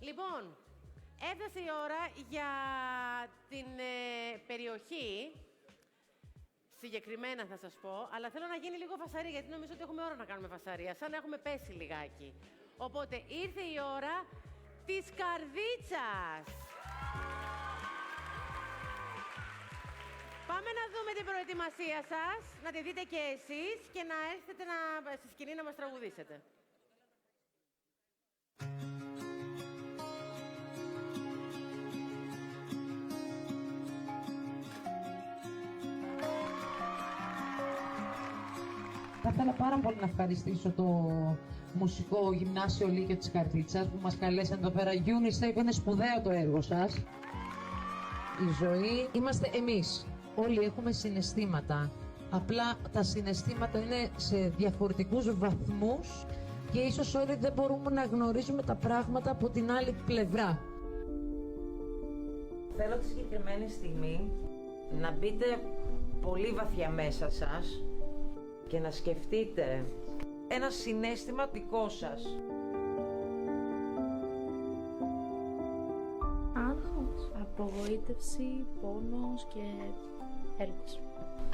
Λοιπόν, έφτασε η ώρα για την περιοχή. Συγκεκριμένα θα σας πω, αλλά θέλω να γίνει λίγο φασαρία, γιατί νομίζω ότι έχουμε ώρα να κάνουμε φασαρία, σαν να έχουμε πέσει λιγάκι. Οπότε ήρθε η ώρα της καρδίτσας. Πάμε να δούμε την προετοιμασία σας, να τη δείτε και εσείς και να έρθετε στη σκηνή να μας τραγουδήσετε. Θα ήθελα πάρα πολύ να ευχαριστήσω το Μουσικό Γυμνάσιο Λύκειο της Καρδίτσας που μας καλέσαν εδώ πέρα. UNICEF, είναι σπουδαίο το έργο σας. Η ζωή είμαστε εμείς. Όλοι έχουμε συναισθήματα. Απλά τα συναισθήματα είναι σε διαφορετικούς βαθμούς και ίσως όλοι δεν μπορούμε να γνωρίζουμε τα πράγματα από την άλλη πλευρά. Θέλω τη συγκεκριμένη στιγμή να μπείτε πολύ βαθιά μέσα σας και να σκεφτείτε ένα συναίσθημα δικό σας. Άγχος, απογοήτευση, πόνος και έρμηση.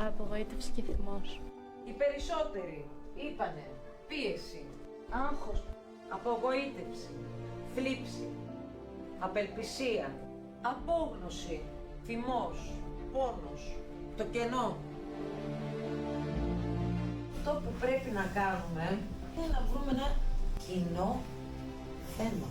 Απογοήτευση και θυμός. Οι περισσότεροι είπανε πίεση, άγχος, απογοήτευση, θλίψη, απελπισία, απόγνωση, θυμός, πόνος, το κενό. Αυτό που πρέπει να κάνουμε είναι να βρούμε ένα κοινό θέμα.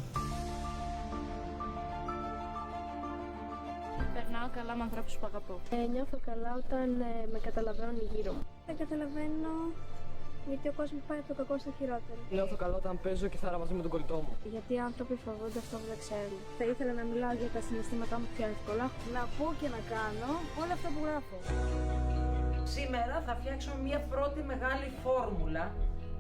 Περνάω καλά με ανθρώπους που αγαπώ. Νιώθω καλά όταν με καταλαβαίνουν γύρω μου. Δεν καταλαβαίνω γιατί ο κόσμος πάει από το κακό στο χειρότερο. Νιώθω καλά όταν παίζω κιθάρα μαζί με τον κολλητό μου. Γιατί οι άνθρωποι φοβούνται αυτό που δεν ξέρουν. Θα ήθελα να μιλάω για τα συναισθήματά μου πιο εύκολα. Να πω και να κάνω όλα αυτά που γράφω. Σήμερα θα φτιάξουμε μια πρώτη μεγάλη φόρμουλα,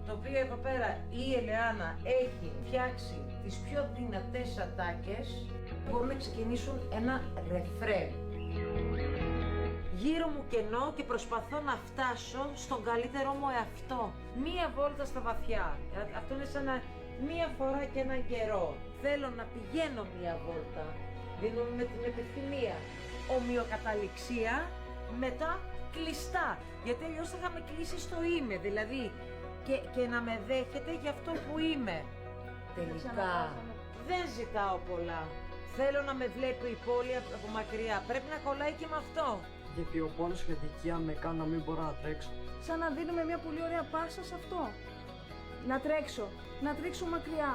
το οποίο εδώ πέρα η Ελεάνα έχει φτιάξει τις πιο δυνατές ατάκες, μπορούν να ξεκινήσουν ένα ρεφρέν. Γύρω μου κενό και προσπαθώ να φτάσω στον καλύτερό μου εαυτό. Μία βόλτα στα βαθιά. Αυτό είναι σαν μία φορά και έναν καιρό. Θέλω να πηγαίνω μία βόλτα. Δίνω με την επιθυμία. Ομοιοκαταληξία, μετά κλειστά. Γιατί αλλιώς θα είχαμε κλείσει στο είμαι. Δηλαδή και να με δέχεται για αυτό που είμαι. Τελικά δεν ζητάω πολλά. Θέλω να με βλέπει η πόλη από μακριά. Πρέπει να κολλάει και με αυτό. Γιατί ο πόνος και η αδικία με κάνουν να μην μπορώ να τρέξω. Σαν να δίνουμε μια πολύ ωραία πάσα σε αυτό. Να τρέξω μακριά.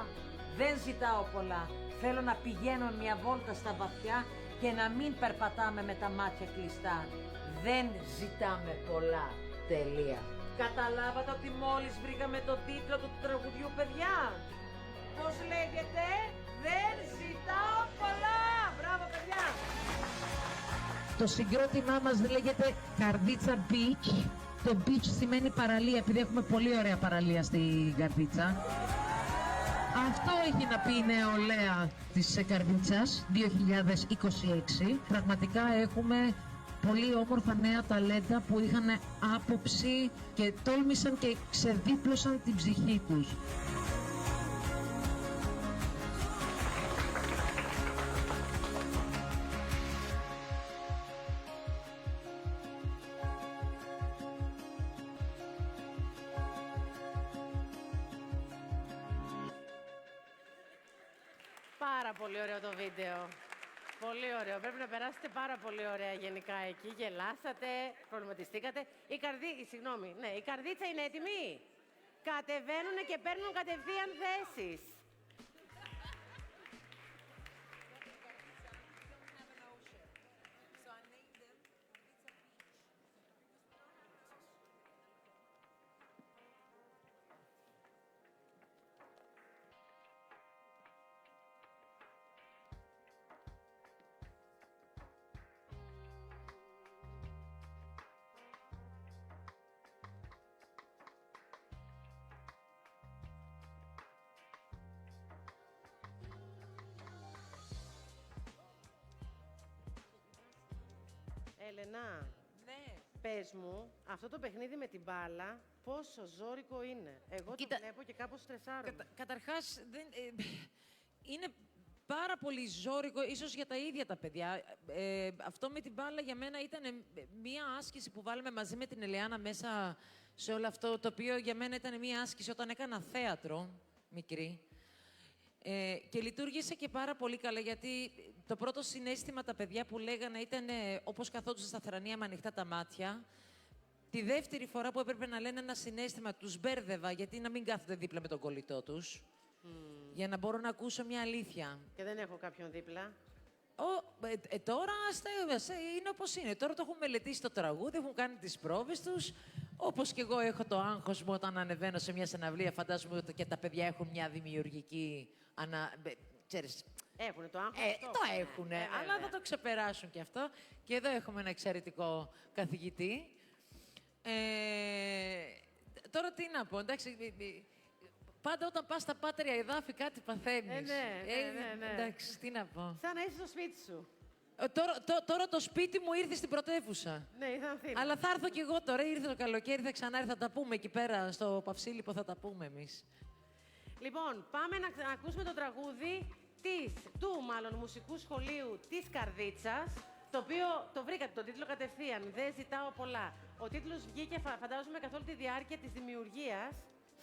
Δεν ζητάω πολλά. Θέλω να πηγαίνω μια βόλτα στα βαθιά και να μην περπατάμε με τα μάτια κλειστά. Δεν ζητάμε πολλά. Τελεία. Καταλάβατε ότι μόλις βρήκαμε τον τίτλο του τραγουδιού, παιδιά? Πώς λέγεται? Δεν ζητάω πολλά. Μπράβο, παιδιά. Το συγκρότημά μας λέγεται Καρδίτσα Beach. Το beach σημαίνει παραλία, επειδή έχουμε πολύ ωραία παραλία στην Καρδίτσα. Αυτό έχει να πει η νεολαία της Καρδίτσας 2026. Πραγματικά έχουμε πολύ όμορφα νέα ταλέντα που είχαν άποψη και τόλμησαν και ξεδίπλωσαν την ψυχή τους. Πάρα πολύ ωραίο το βίντεο. Πολύ ωραίο. Πρέπει να περάσετε πάρα πολύ ωραία γενικά εκεί. Γελάσατε, προβληματιστήκατε. Η καρδίτσα είναι έτοιμη. Κατεβαίνουν και παίρνουν κατευθείαν θέσεις. Έλενα, Ναι. πες μου, αυτό το παιχνίδι με την μπάλα, πόσο ζώρικο είναι? Εγώ Κοίτα, το βλέπω και κάπως στρεσάρομαι. Καταρχάς, είναι πάρα πολύ ζώρικο, ίσως για τα ίδια τα παιδιά. Αυτό με την μπάλα για μένα ήταν μία άσκηση που βάλαμε μαζί με την Ελεάνα μέσα σε όλο αυτό, το οποίο για μένα ήταν μία άσκηση όταν έκανα θέατρο, μικρή. Και λειτουργήσε και πάρα πολύ καλά, γιατί το πρώτο συναίσθημα τα παιδιά που λέγανε ήταν όπως καθόντουσαν στα θρανία με ανοιχτά τα μάτια. Τη δεύτερη φορά που έπρεπε να λένε ένα συναίσθημα, τους μπέρδευα, γιατί να μην κάθονται δίπλα με τον κολλητό τους, για να μπορώ να ακούσω μια αλήθεια. Και δεν έχω κάποιον δίπλα. Τώρα είναι όπως είναι. Τώρα το έχουν μελετήσει το τραγούδι, έχουν κάνει τις πρόβες τους. Όπως και εγώ έχω το άγχος μου όταν ανεβαίνω σε μια συναυλία, φαντάζομαι ότι και τα παιδιά έχουν μια δημιουργική ξέρεις, Έχουνε το άγχος αυτό. το έχουνε, αλλά θα το ξεπεράσουν και αυτό. Και εδώ έχουμε ένα εξαιρετικό καθηγητή. Τώρα τι να πω, εντάξει, πάντα όταν πας στα Πάτρια εδάφη κάτι παθαίνεις. Ναι. Εντάξει, τι να πω. Σαν να είσαι στο σπίτι σου. Τώρα το σπίτι μου ήρθε στην πρωτεύουσα. Ναι, ήρθα Αθήνα. Αλλά θα έρθω κι εγώ τώρα, ήρθε το καλοκαίρι, θα ξανάρθει, θα τα πούμε εκεί πέρα στο Παυσίλιππο, θα τα πούμε εμείς. Λοιπόν, πάμε να ακούσουμε το τραγούδι του μουσικού σχολείου της Καρδίτσας, το οποίο το βρήκατε, τον τίτλο κατευθείαν, «Δεν ζητάω πολλά». Ο τίτλος βγήκε, φαντάζομαι, καθ' όλη τη διάρκεια της δημιουργίας,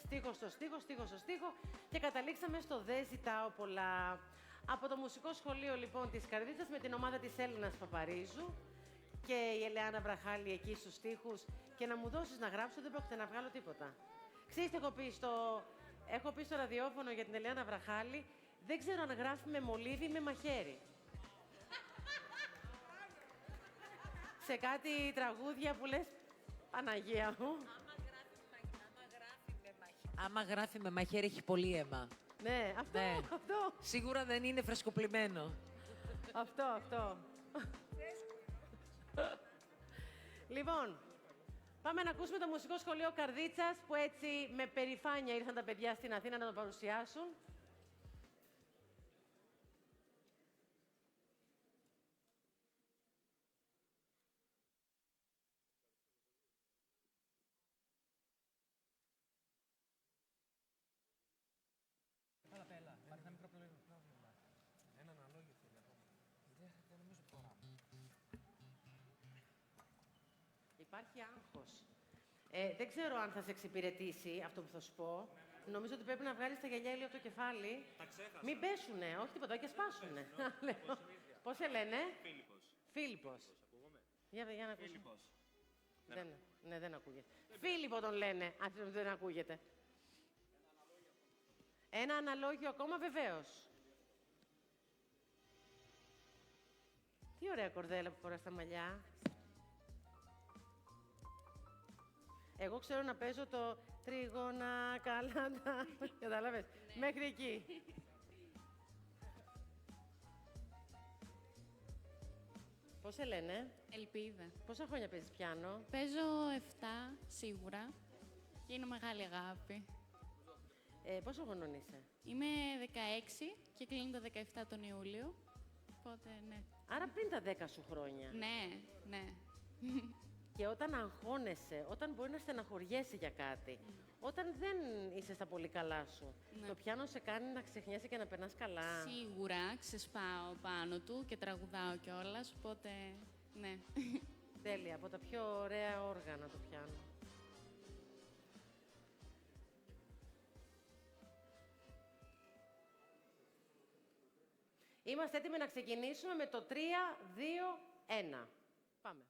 στίχο στο στίχο, στίχο στο στίχο, και καταλήξαμε στο «Δεν ζητάω πολλά». Από το μουσικό σχολείο, λοιπόν, της Καρδίτσας, με την ομάδα της Έλληνας Παπαρίζου και η Ελεάνα Βραχάλη εκεί στους στίχους, και να μου δώσεις να γράψω, δεν πρόκειται να βγάλω τίποτα. Ξέρεις τι έχω πει στο ραδιόφωνο για την Ελεάνα Βραχάλη, δεν ξέρω αν γράφει με μολύβι ή με μαχαίρι. Σε κάτι τραγούδια που λες, Παναγία μου. Άμα γράφει με μαχαίρι, έχει πολύ αίμα. Ναι, αυτό. Σίγουρα δεν είναι φρεσκοπλημμένο. Αυτό. Λοιπόν, πάμε να ακούσουμε το μουσικό σχολείο Καρδίτσας, που έτσι με περηφάνεια ήρθαν τα παιδιά στην Αθήνα να το παρουσιάσουν. Υπάρχει άγχος. Δεν ξέρω αν θα σε εξυπηρετήσει αυτό που θα σου πω. Νομίζω ότι πρέπει να βγάλεις τα γυαλιά λίγο από το κεφάλι. Τα ξέχασα. Μην πέσουνε, όχι τίποτα, και σπάσουνε. Πώς σε λένε? Φίλιππος. Ακούγομαι. Για να ακούσω. Φίλιππος. Ναι, δεν ακούγεται. Φίλιππο τον λένε, αν δεν ακούγεται. Ένα αναλόγιο ακόμα, βεβαίως. Τι ωραία κορδέλα που φοράς στα μαλλιά. Εγώ ξέρω να παίζω το τρίγωνα καλάντα. Κατάλαβες. Μέχρι εκεί. Πώς σε λένε? Ελπίδα. Πόσα χρόνια παίζεις πιάνο? Παίζω 7 σίγουρα και είναι μεγάλη αγάπη. Πόσο χρονών είσαι? Είμαι 16 και κλείνει το 17 τον Ιούλιο, οπότε ναι. Άρα πριν τα 10 σου χρόνια. Ναι. Και όταν αγχώνεσαι, όταν μπορεί να στεναχωριέσαι για κάτι, όταν δεν είσαι στα πολύ καλά σου, Ναι. το πιάνο σε κάνει να ξεχνιέσαι και να περνάς καλά. Σίγουρα ξεσπάω πάνω του και τραγουδάω κιόλας, οπότε ναι. Τέλεια, από τα πιο ωραία όργανα το πιάνο. Είμαστε έτοιμοι να ξεκινήσουμε με το 3, 2, 1. Πάμε.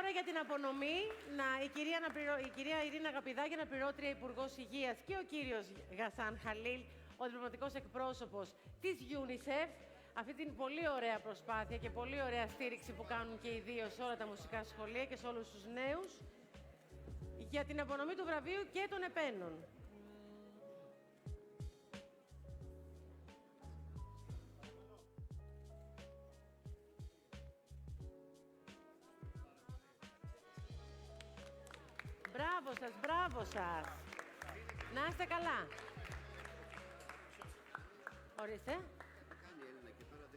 τώρα για την απονομή, η κυρία Ειρήνα Γαπηδάκη, αναπληρώτρια Υπουργός Υγείας, και ο κύριος Γασάν Χαλίλ, ο διπλωματικός εκπρόσωπος της UNICEF, αυτή την πολύ ωραία προσπάθεια και πολύ ωραία στήριξη που κάνουν και οι δύο σε όλα τα μουσικά σχολεία και σε όλους τους νέους, για την απονομή του βραβείου και των επένων. Μπράβο σας, μπράβο σας. Να είστε καλά. Ορίστε.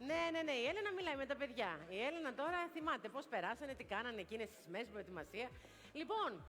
Ναι, η Έλενα μιλάει με τα παιδιά. Η Έλενα τώρα θυμάται πώς περάσανε, τι κάνανε εκείνες τις μέρες προετοιμασία. Λοιπόν,